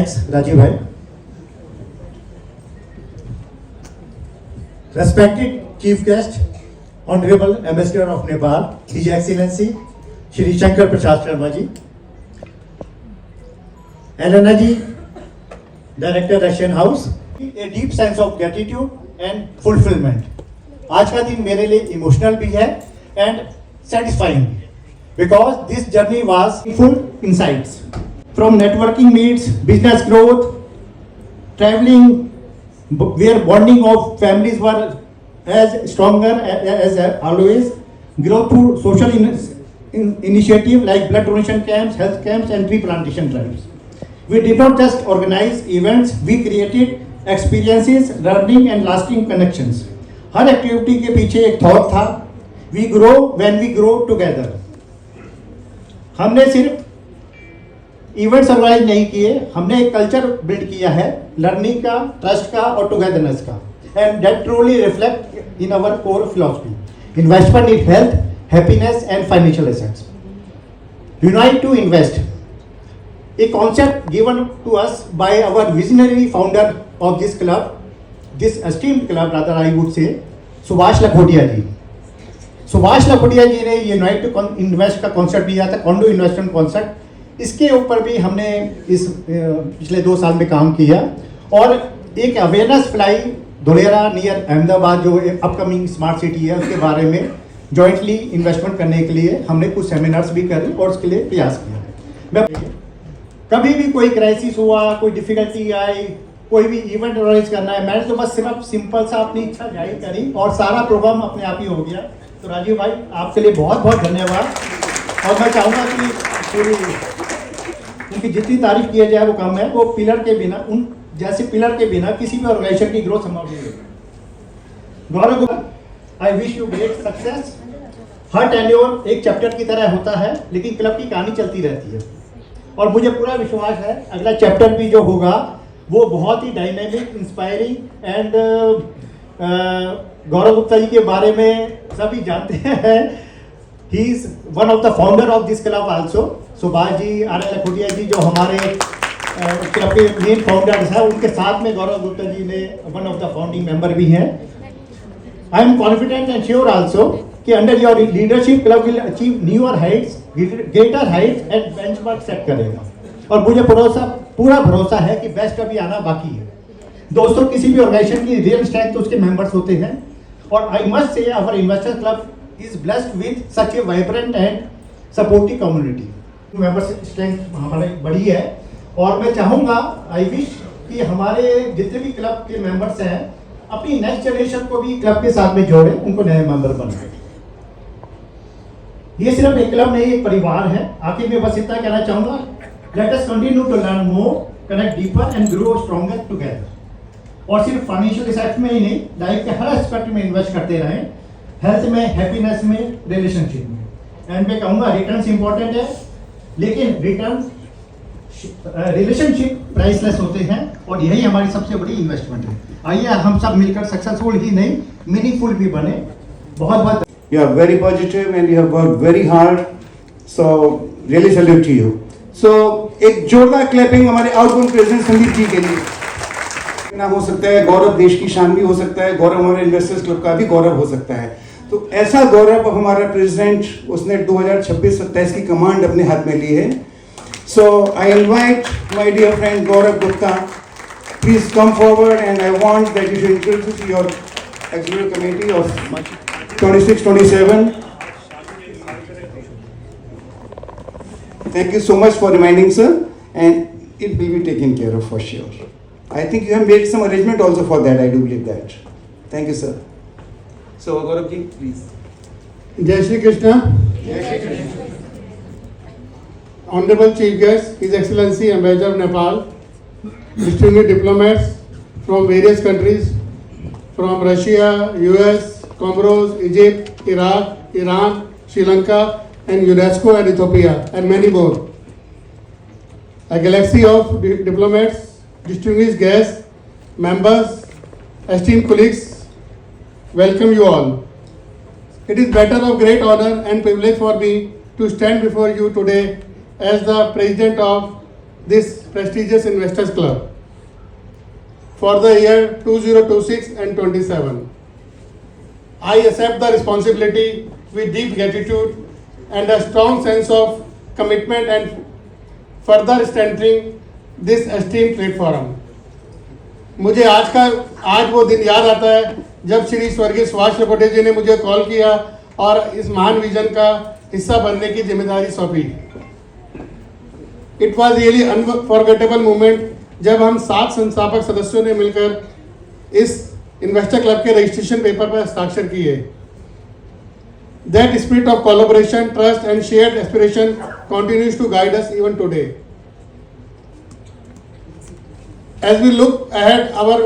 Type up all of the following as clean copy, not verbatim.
Thanks, Rajiv bhai. Respected Chief Guest, Honorable Ambassador of Nepal, His Excellency Shri Shankar Prasad Sharma ji, Elena ji, Director Russian House, a deep sense of gratitude and fulfillment. आज का दिन मेरे लिए emotional भी है and satisfying because this journey was full insights from networking meets business growth, traveling where bonding of families were as stronger as always, growth through social initiative like blood donation camps, health camps and tree plantation drives. We did not just organize events, we created experiences, learning and lasting connections. हर activity के पीछे एक thought था, we grow when we grow together. हमने सिर्फ events organise नहीं किए, हमने एक कल्चर बिल्ड किया है लर्निंग का, ट्रस्ट का और टुगेदरनेस का, and that truly reflect in our core philosophy. Investment in health, happiness and financial assets. Unite to invest, a concept given to us by our visionary founder of this club, this esteemed club rather I would say, Subhash Lakhotiya ji. Subhash Lakhotiya ji ने unite to invest का concept दिया था, condor investment concept. इसके ऊपर भी हमने इस पिछले 2 साल में काम किया और एक awareness fly Dholera near Ahmedabad जो अपकमिंग स्मार्ट सिटी है उसके बारे में जॉइंटली इन्वेस्टमेंट करने के लिए हमने कुछ सेमिनार्स भी करे और उसके लिए प्रयास किया. मैं कभी भी कोई क्राइसिस हुआ, कोई डिफिकल्टी आई, कोई भी इवेंट ऑर्गेनाइज करना है, मैंने तो बस सिर्फ सिंपल सा अपनी इच्छा जाहिर करी और सारा प्रोग्राम अपने आप ही हो गया. तो राजीव भाई आपके लिए बहुत बहुत धन्यवाद. और मैं चाहूँगा कि पूरी उनकी जितनी तारीफ किया जाए वो कम है. वो पिलर के बिना, उन जैसे पिलर के बिना किसी भी ऑर्गेनाइजेशन की ग्रोथ संभव नहीं है. Gaurav, I wish you great success. हर टेन्योर एक चैप्टर की तरह होता है, लेकिन क्लब की कहानी चलती रहती है और मुझे पूरा विश्वास है अगला चैप्टर भी जो होगा वो बहुत ही dynamic, inspiring and Gaurav Gupta ji के बारे में सभी जानते हैं. He is one of the founder of this club also. Subhash ji, R L Lakhotiya ji जो हमारे क्लब के मेन फाउंडर्स हैं, उनके साथ में गौरव गुप्ता जी ने one of the founding member भी हैं. I am confident and sure also कि under your leadership club will achieve newer heights, greater heights and benchmark set करेगा. और मुझे पूरा भरोसा है कि बेस्ट अभी आना बाकी है. दोस्तों, किसी भी ऑर्गेनाइजेशन की रियल स्ट्रेंथ तो उसके मेंबर्स होते हैं और I must say our investor club is blessed with such a vibrant and supportive community. Members strength हमारी बड़ी है और मैं चाहूँगा, आई विश कि हमारे जितने भी क्लब के मेंबर्स हैं अपनी नेक्स्ट जनरेशन को भी क्लब के साथ में जोड़ें, उनको नए मेंबर बनाएं. ये सिर्फ एक क्लब नहीं, एक परिवार है. आखिर में बस इतना कहना चाहूंगा, let us continue to learn more, connect deeper and grow stronger together. और सिर्फ फाइनेंशियल एसेट्स में ही नहीं, लाइफ के हर एस्पेक्ट में इन्वेस्ट करते रहें, हेल्थ में, हैप्पीनेस में, रिलेशनशिप में. एंड मैं कहूँगा रिटर्न्स इंपॉर्टेंट है, लेकिन रिटर्न रिलेशनशिप प्राइसलेस होते हैं और यही हमारी सबसे बड़ी इन्वेस्टमेंट है. आइए हम सब मिलकर सक्सेसफुल ही नहीं, मीनिंगफुल भी बने. बहुत बहुत. You are very positive and you have worked very hard. So really salute to you. So एक जोरदार क्लैपिंग हमारे आउटगोइंग प्रेसिडेंट संदीप जी के लिए. ना हो सकता है, गौरव देश की शान भी हो सकता है, गौरव हमारे इन्वेस्टर्स क्लब का भी गौरव हो सकता है. तो ऐसा गौरव हमारा प्रेसिडेंट, उसने 2026-27 की कमांड अपने हाथ में ली है. So I invite my dear friend Gaurav Gupta, please come forward and I want that you should introduce your executive committee of 26-27. Thank you so much for reminding, sir, and it will be taken care of for sure. I think you have made some arrangement also for that. I do believe that. Thank you, sir. So, Gaurav ji, please. Jai Shri Krishna. Jai Shri Krishna. Honorable Chief Guest, His Excellency Ambassador of Nepal, distinguished diplomats from various countries, from Russia, US, Comoros, Egypt, Iraq, Iran, Sri Lanka, and UNESCO and Ethiopia, and many more. A galaxy of diplomats, distinguished guests, members, esteemed colleagues, welcome you all. It is matter of great honor and privilege for me to stand before you today as the President of this prestigious Investors Club for the year 2026 and 27. I accept the responsibility with deep gratitude and a strong sense of commitment and further strengthening this esteemed platform. मुझे आज वो दिन याद आता है जब श्री स्वर्गीय सुभाष त्रिपाठी जी ने मुझे कॉल किया और इस महान विजन का हिस्सा बनने की जिम्मेदारी सौंपी. It was really unforgettable moment जब हम 7 संस्थापक सदस्यों ने मिलकर इस इन्वेस्टर क्लब के रजिस्ट्रेशन पेपर पर हस्ताक्षर किए. That spirit of collaboration, trust and shared aspiration continues to guide us even today. As we look ahead, our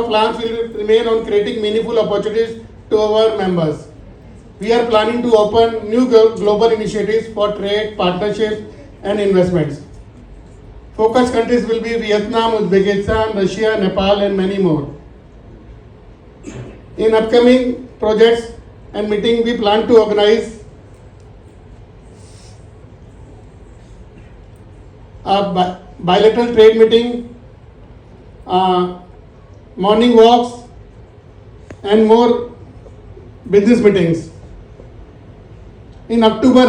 plans will remain on creating meaningful opportunities to our members. We are planning to open new global initiatives for trade, partnerships, and investments. Focus countries will be Vietnam, Uzbekistan, Russia, Nepal, and many more. In upcoming projects and meetings, we plan to organize a bilateral trade meeting, morning walks, and more business meetings. In October,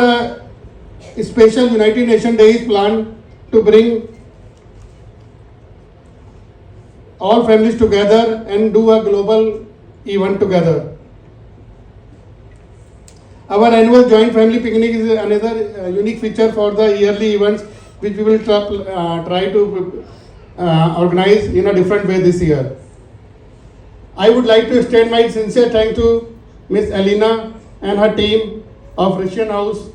a special United Nations Day is planned to bring all families together and do a global event together. Our annual joint family picnic is another unique feature for the yearly events which we will try to organize in a different way this year. I would like to extend my sincere thanks to Ms. Alina and her team of Russian House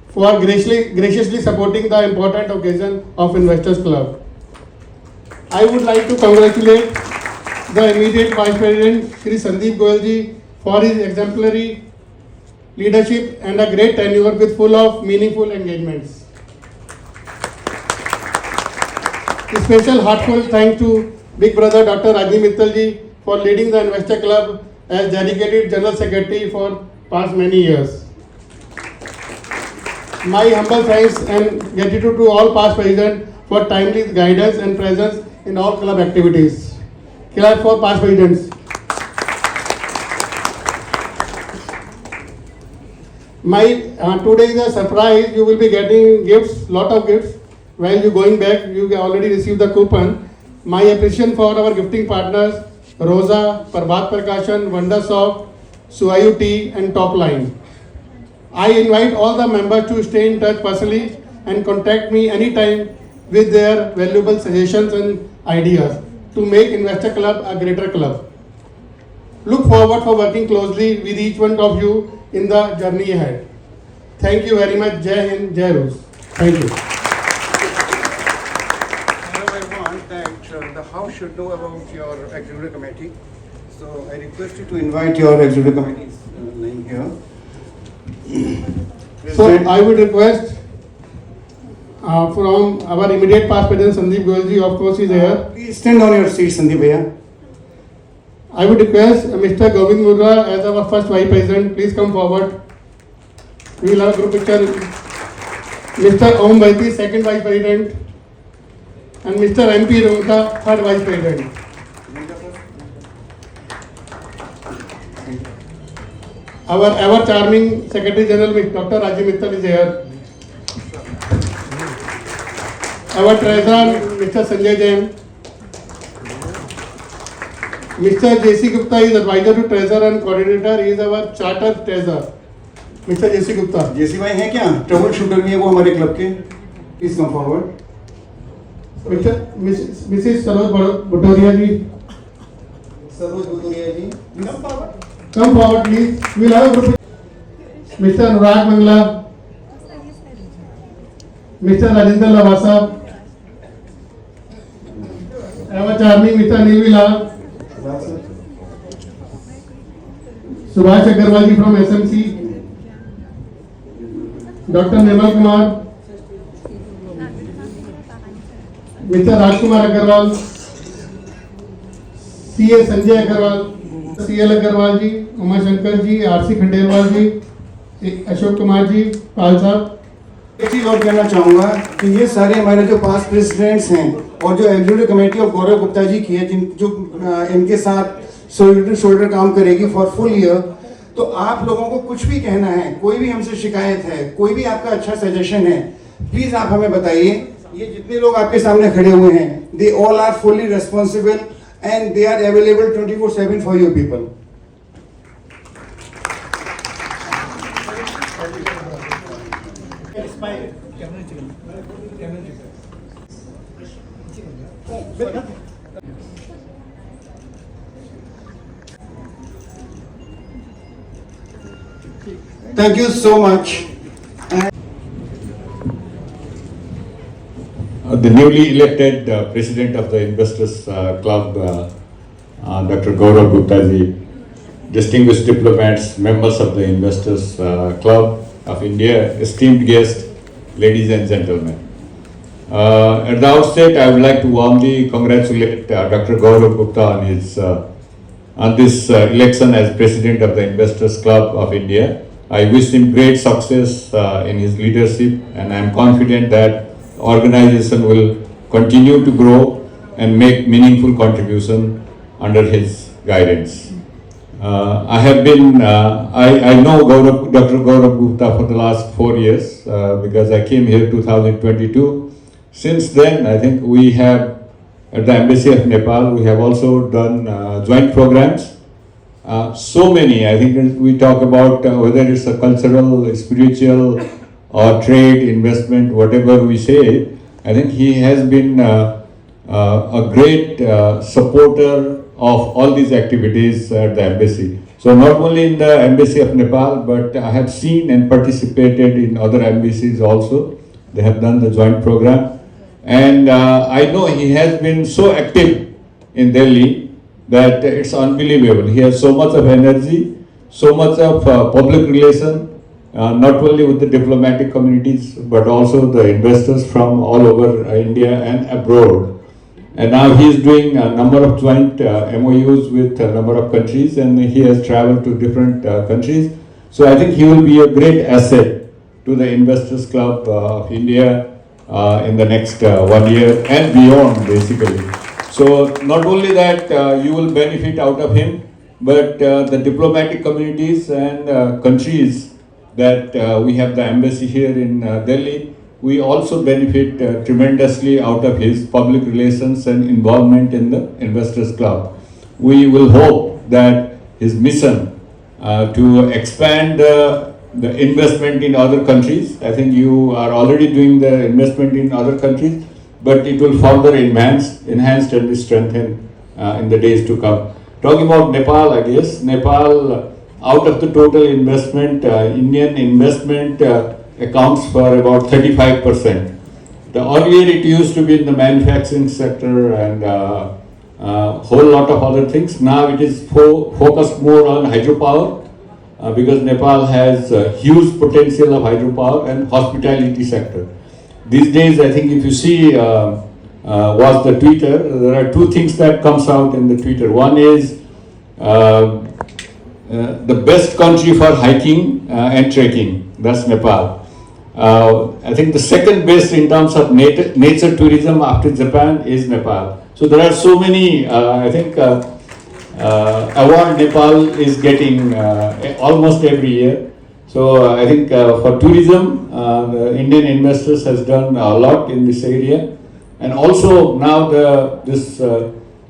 for graciously supporting the important occasion of Investors Club. I would like to congratulate the immediate Vice President Shri Sandeep Goyal ji for his exemplary leadership and a great tenure with full of meaningful engagements. A special heartfelt thanks to Big Brother Dr. Rajiv Mittal ji for leading the Investor Club as dedicated General Secretary for past many years. My humble thanks and gratitude to all past presidents for timely guidance and presence in all club activities. Clap for past presidents. Today is a surprise. You will be getting gifts, lot of gifts. While you going back, you already received the coupon. My appreciation for our gifting partners, Rosa, Prabhat Prakashan, Wondersoft, Suayu Tea and Topline. I invite all the members to stay in touch personally and contact me anytime with their valuable suggestions and ideas to make Investor Club a greater club. Look forward for working closely with each one of you in the journey ahead. Thank you very much. Jai Hind, Jai Rus. Thank you. Now I want that the House should know about your executive committee. So I request you to invite your executive committees lying here. So I would request from our immediate past president Sandeep Goyal ji, of course, is here. Please stand on your seat, Sandeep Bhaiya. I would request Mr. Govind Murra as our first vice president. Please come forward. We will have a group picture. Mr. Om Baiti, second vice president, and Mr. MP Rumka, third vice president. Our ever charming Secretary General Dr. Rajiv Mittal is here. Our Treasurer Mr. Sanjay Jain. Mr. J.C. Gupta is advisor to Treasurer and coordinator. He is our charter treasurer. Mr. J.C. Gupta. जेसी भाई हैं क्या? Trouble shooter भी है वो हमारे club के. Please come forward. Mrs. Saroj Bhutoria ji. Saroj Bhutoria ji. Come forward. Come forward, please. We will have a group. Mr. Anurag Mangla. Mr. Rajendra Lavasa. Our charming Mr. Anil Vilal. Subhash Agarwal ji from SMC. Dr. Nirmal Kumar. Mr. Rajkumar Agarwal. C.A. Sanjay Agarwal. CL Agarwal ji, Uma Shankar ji, RC Khandelwal जी, अशोक कुमार जी, पाल साहब। एक चीज और कहना चाहूंगा कि ये सारे हमारे जो पास्ट प्रेसिडेंट्स हैं और जो एग्जीक्यूटिव कमेटी ऑफ गौरव गुप्ता जी की है, इनके साथ शोल्डर टू शोल्डर काम करेगी फॉर फुल ईयर। तो आप लोगों को कुछ भी कहना है, कोई भी हमसे शिकायत है, कोई भी आपका अच्छा सजेशन है, प्लीज आप हमें बताइए। ये जितने लोग आपके सामने खड़े हुए हैं, they all are fully responsible and they are available 24/7 for your people. Thank you so much. The newly elected president of the Investors Club, Dr. Gaurav Gupta ji, distinguished diplomats, members of the Investors Club of India, esteemed guests, ladies and gentlemen. At the outset, I would like to warmly congratulate Dr. Gaurav Gupta on this election as president of the Investors Club of India. I wish him great success in his leadership, and I am confident that the organization will continue to grow and make meaningful contribution under his guidance. I know Dr. Gaurav Gupta for the last 4 years because I came here 2022. Since then, I think we have, at the Embassy of Nepal, we have also done joint programs. So many, I think we talk about whether it's a cultural, spiritual or trade, investment, whatever we say, I think he has been a great supporter of all these activities at the embassy. So not only in the Embassy of Nepal, but I have seen and participated in other embassies also. They have done the joint program. And I know he has been so active in Delhi that it's unbelievable. He has so much of energy, so much of public relation, not only with the diplomatic communities, but also the investors from all over India and abroad. And now he is doing a number of joint MOUs with a number of countries, and he has traveled to different countries. So I think he will be a great asset to the Investors Club of India in the next 1 year and beyond, basically. So not only that you will benefit out of him, but the diplomatic communities and countries that we have the embassy here in Delhi, we also benefit tremendously out of his public relations and involvement in the Investors Club. We will hope that his mission to expand the investment in other countries, I think you are already doing the investment in other countries, but it will further enhanced and strengthened in the days to come. Talking about Nepal, I guess, Nepal, out of the total investment, Indian investment accounts for about 35%. Earlier it used to be in the manufacturing sector and whole lot of other things. Now it is focused more on hydropower because Nepal has huge potential of hydropower and hospitality sector. These days, I think if you see watch the Twitter, there are two things that comes out in the Twitter. One is the best country for hiking and trekking. That's Nepal. I think the second best in terms of nature tourism after Japan is Nepal. So there are so many, I think, award Nepal is getting almost every year. So I think for tourism, the Indian investors has done a lot in this area, and also now this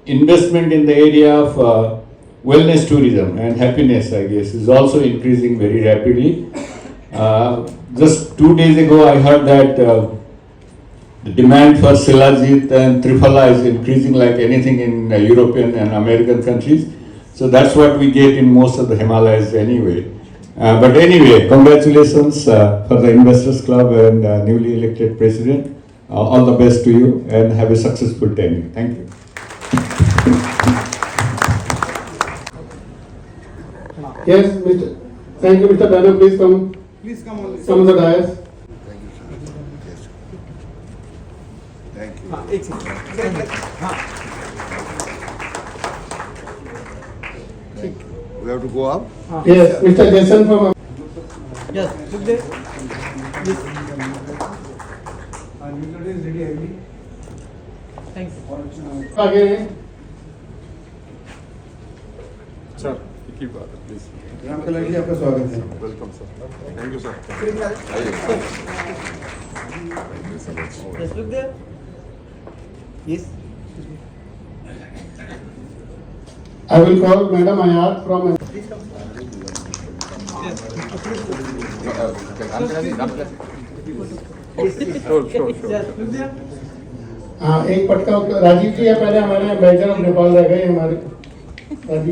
investment in the area of wellness tourism and happiness, I guess, is also increasing very rapidly. Just 2 days ago, I heard that the demand for Shilajit and Triphala is increasing like anything in European and American countries. So that's what we get in most of the Himalayas anyway. But anyway, congratulations for the Investors Club and newly elected president. All the best to you and have a successful tenure. Thank you. Yes, Mr. Thank you, Mr. Dano. Please come. Please come on. Come on the dais. Thank you. We have to go up. Yes, Mr. Jason from. Yes, look there. Thanks. आगे हैं। Sir, keep up, please. Ram कल्याण जी आपका स्वागत है। Welcome, sir. Thank you, sir. Yes, look there. Yes. I will call Madam Ayat from. Yes, look there. हाँ एक पटका राजीव जी है पहले हमारे मेजर ऑफ नेपाल रह गए हमारे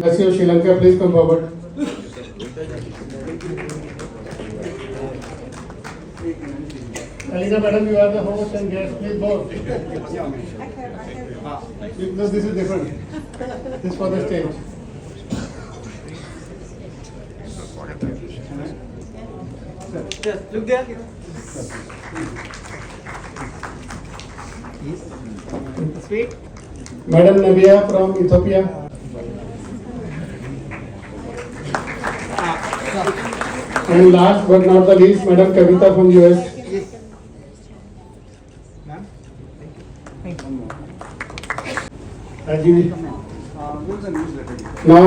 Rajiv Sri Lanka please come forward Alina madam, you are the host and guest. Please both. No, this is different. This for the stage. Yes, look there. Yes. Sweet. Madam Nabia from Ethiopia. And last but not the least, Madam Kavita from US. Yes. Ma'am. Thank you. Rajiv. Now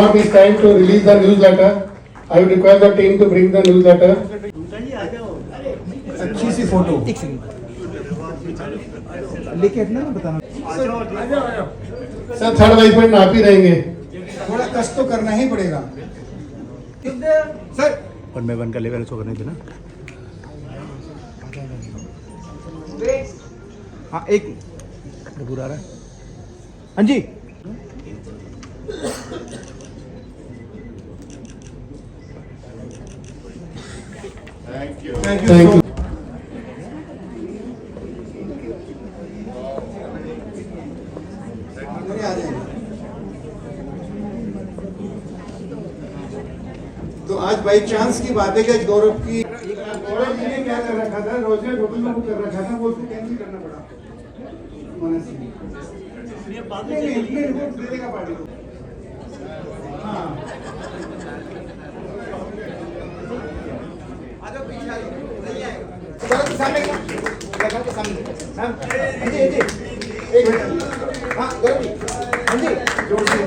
it is time to release the newsletter. I would request the team to bring the newsletter. अच्छी सी photo एक second लेके अपना बताना sir third vice में आप ही रहेंगे थोड़ा कष्ट तो करना ही पड़ेगा सर 1 by 1 का लेवल शो करने देना। हाँ एक पूरा आ रहा है। हाँ जी Thank you. Thank you. तो आज बाई चांस की बात है कि आज गौरव की गौरव जी ने क्या कर रखा था रोजगार होटल में बुक कर रखा था वो उसको कैंसिल करना पड़ा Honestly. नहीं, रिपोर्ट दे देगा पार्टी को हाँ सामने लगा के सामने हाँ जी एक मिनट हाँ गौरव जी हाँ जी जोर से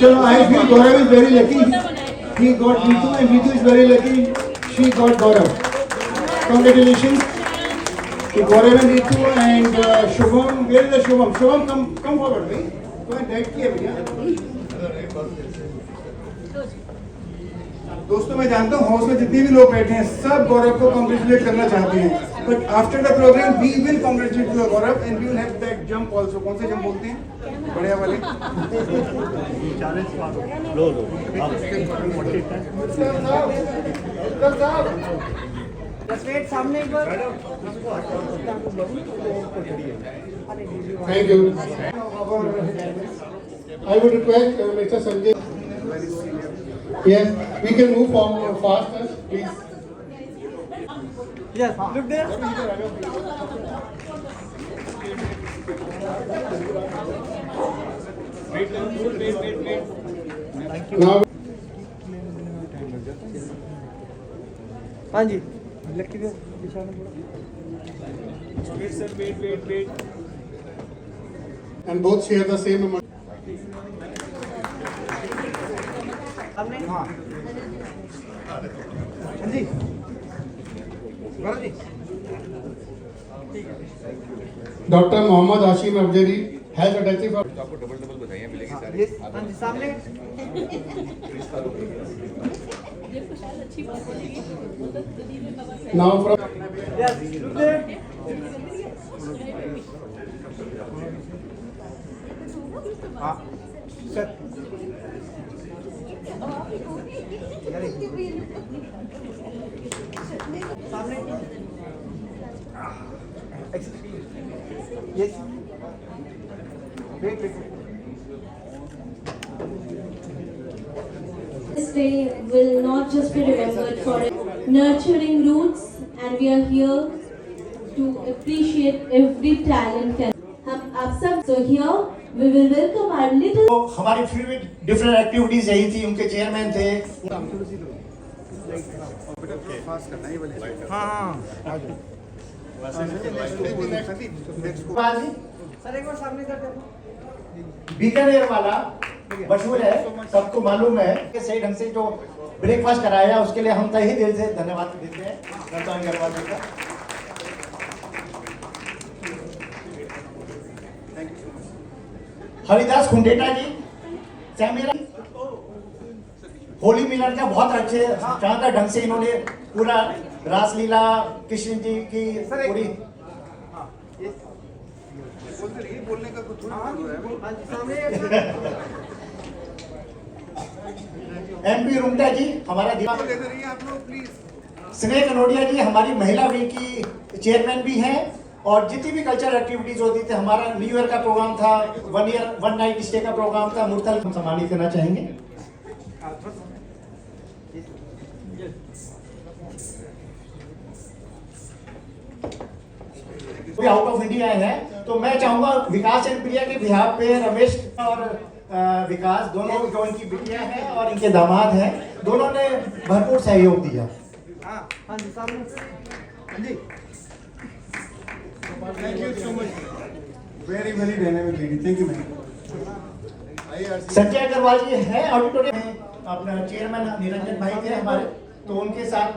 चलो I feel Gaurav is very lucky. He got Ritu and Ritu is very lucky. She got Gaurav. Congratulations to Gaurav and Ritu and Shubham. Where is the Shubham? Shubham, come forward, भाई. तुम्हें date किया भैया. दोस्तों मैं जानता हूँ house में जितने भी लोग बैठे हैं सब गौरव को कॉन्ग्रेचुलेट करना चाहते हैं but after the programme we will congratulate to Gaurav and we will have that jump also कौन से जंप बोलते हैं बढ़िया वाले स्ट्रेट सामने एक बार Thank you. I would request Mr. Sanjay. Yes, we can move forward faster, please. Yes, look there. Now, हाँ जी लक्की भैया पीछे थोड़ा and both share the same amount. सामने हाँ हाँ जी Gaurav ji Dr. Mohammad Hashim Afzali has a touchy for. Yes हाँ जी सामने Now from yes look there हाँ सर सामने yes wait This day will not just be remembered for its nurturing roots, and we are here to appreciate every talent. हम आप सब so here we will welcome our little. तो हमारी फिर भी different activities यही थी, उनके चेयरमैन थे। सर एक बार सामने कर दो। बीकानेर वाला मशहूर है, सबको मालूम है कि सही ढंग से जो ब्रेकफास्ट कराया उसके लिए हम तहे दिल से धन्यवाद देते हैं रतन अग्रवाल जी का। हरिदास खुंडेटा जी सैमेरा होली मिलन का बहुत अच्छे शानदार ढंग से इन्होंने पूरा रासलीला कृष्ण जी की पूरी बोलने का कुछ थोड़ा सामने MP रुंगटा जी हमारा दिमाग दे रही है आप लोग प्लीज। स्नेह कनोडिया जी हमारी महिला विंग की चेयरमैन भी हैं, और जितनी भी कल्चरल एक्टिविटीज होती थी, हमारा न्यू ईयर का प्रोग्राम था, 1 नाइट स्टे का प्रोग्राम था, मुर्तल हम सम्मानित करना चाहेंगे। कोई आउट ऑफ इंडिया है तो मैं चाहूंगा विकास एंड प्रिया के बिहार पे रमेश और विकास दोनों जो इनकी बिटिया है और इनके दामाद हैं, दोनों ने भरपूर सहयोग दिया। हाँ जी सामने। हाँ जी thank you so much, very very dynamic lady, thank you ma'am. Sanjay Agarwal ji है ऑडिटोरियम में, अपना चेयरमैन निरंजन भाई थे हमारे, तो उनके साथ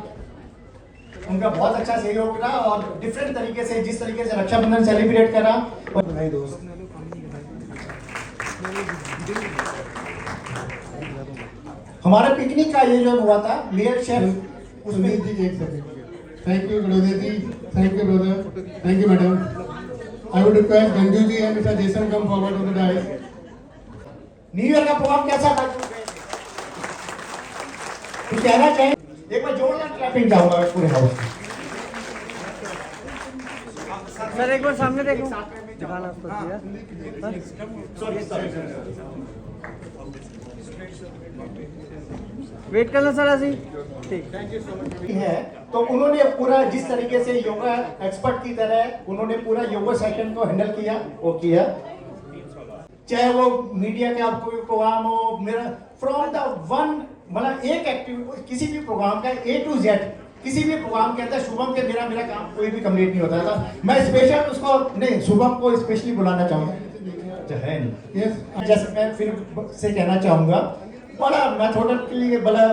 उनका बहुत अच्छा सहयोग रहा, और डिफरेंट तरीके से जिस तरीके से रक्षाबंधन सेलिब्रेट करा। भाई दोस्त हमारा पिकनिक का ये जो हुआ था मेयर शेफ उसमें सुनील जी एक second. Thank you Ganoday ji, thank you brother, thank you madam. I would request Ganju ji and mister Jason come forward to the dais. New year का प्रोग्राम कैसा था कुछ कहना चाहिए? एक बार जोरदार क्लैपिंग चाहूंगा पूरे हाउस में। सर एक बार सामने देखो। दिखाना उसको दिया। वेट करना सर ऐसे ही। ठीक। है तो उन्होंने पूरा जिस तरीके से योगा एक्सपर्ट की तरह उन्होंने पूरा योगा सेशन को हैंडल किया, वो किया, चाहे वो मीडिया का कोई प्रोग्राम हो, मेरा फ्रॉम द वन मतलब एक एक्टिविटी किसी भी प्रोग्राम का A to Z किसी भी प्रोग्राम के अंदर शुभम के मेरा काम कोई भी कंप्लीट नहीं होता था। मैं स्पेशल उसको नहीं शुभम को स्पेशली बुलाना चाहूंगा, है नहीं यस जैसे मैं फिर से कहना चाहूंगा, बड़ा मैथोडल के लिए बड़ा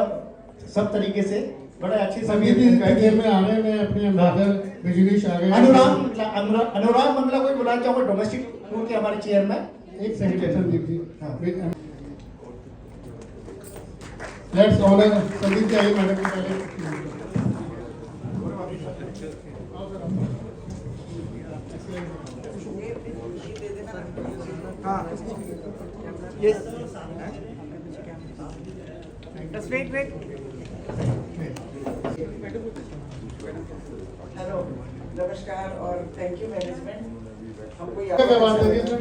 सब तरीके से बड़ा अच्छी सभी दिन देर में आ रहे हैं। मैं अपने अंदर बिजली आ गए। अनुराग मंगला को बुलाना चाहूंगा, डोमेस्टिक टूर के हमारे चेयरमैन। एक सेकंड दीजिए। हाँ। लेट्स ऑनर संदीप जी, आइए मैडम के पहले। हाँ यस Just wait. हेलो नमस्कार और थैंक यू मैनेजमेंट। हमको क्या बात है सर?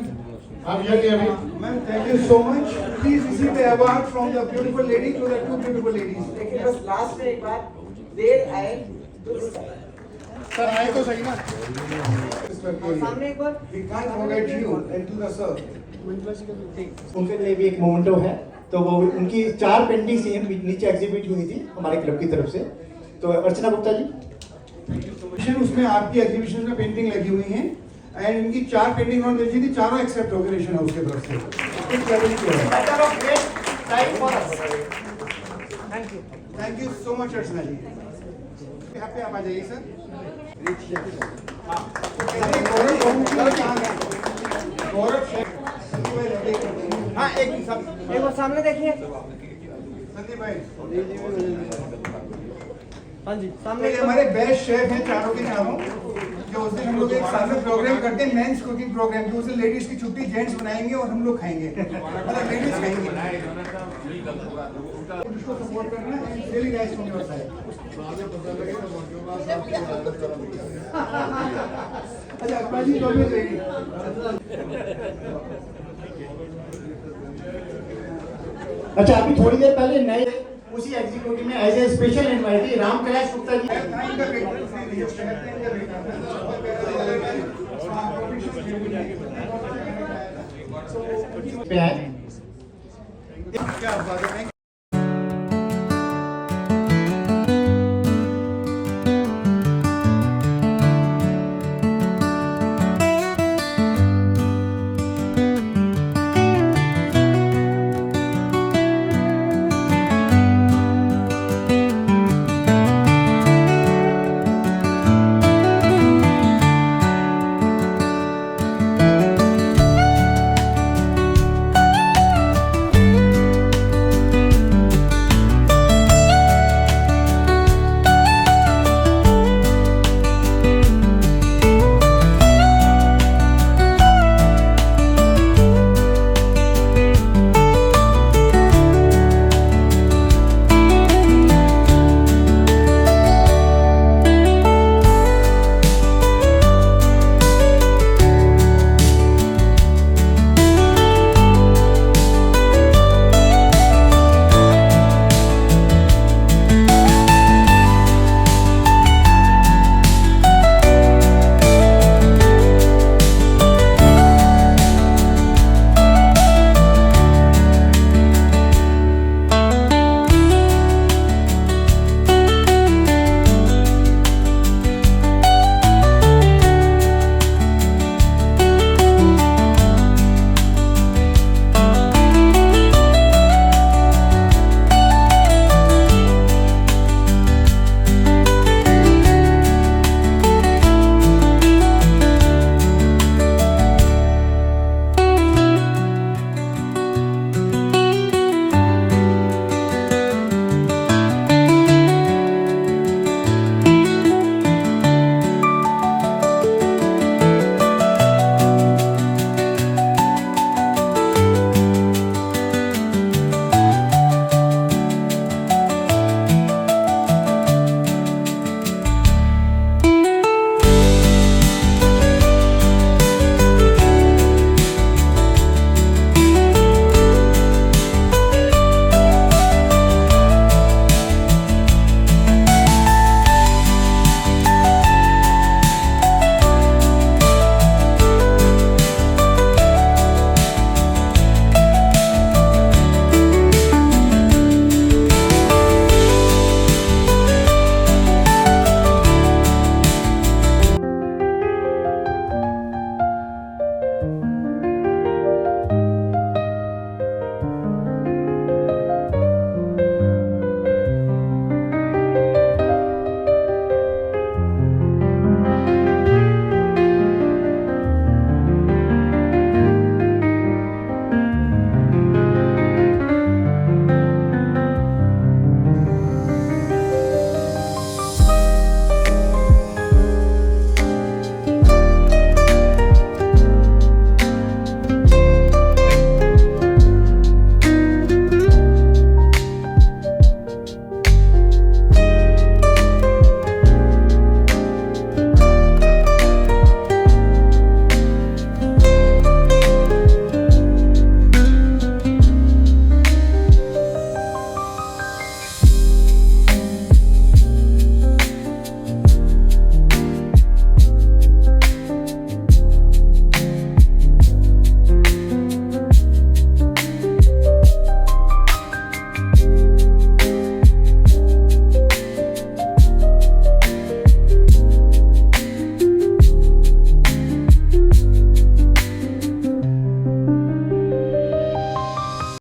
आप ये अभी ma'am thank you so much, please receive the award from the beautiful lady to the two beautiful ladies. लेकिन बस लास्ट में एक बात, देर आए सर आए तो सही ना। सामने एक बार। We can't forget you and to the sir. उनके लिए भी एक मोमेंटो है, तो वो उनकी 4 पेंटिंग नीचे एग्जिबिट हुई थी हमारे क्लब की तरफ से। तो अर्चना गुप्ता जी उसमें आपकी एग्जीबिशन में पेंटिंग लगी हुई है एंड इनकी 4 पेंटिंग उन्होंने भेजी थी, चारों एक्सेप्ट हो गए रेशन हाउस की तरफ से। थैंक यू सो मच अर्चना जी। यहाँ पे आप आ जाइए सर। गौरव हाँ एक बार सामने देखिए। संदीप भाई हाँ जी सामने। ये हमारे बेस्ट शेफ हैं चारों के चारों, जो उस दिन हम लोग एक साथ में प्रोग्राम करते हैं, मेंस कुकिंग प्रोग्राम, जो उस दिन लेडीज की छुट्टी जेंट्स बनाएंगे और हम लोग खाएंगे, मतलब लेडीज खाएंगे। उसको सपोर्ट करना है, really nice from your side. अच्छा अक्बा जी तो भी रहेगी। अच्छा अभी थोड़ी देर पहले नए उसी एग्जीक्यूटिव में as a special invitee Ram Kailash Gupta ji पे आए। क्या बात है।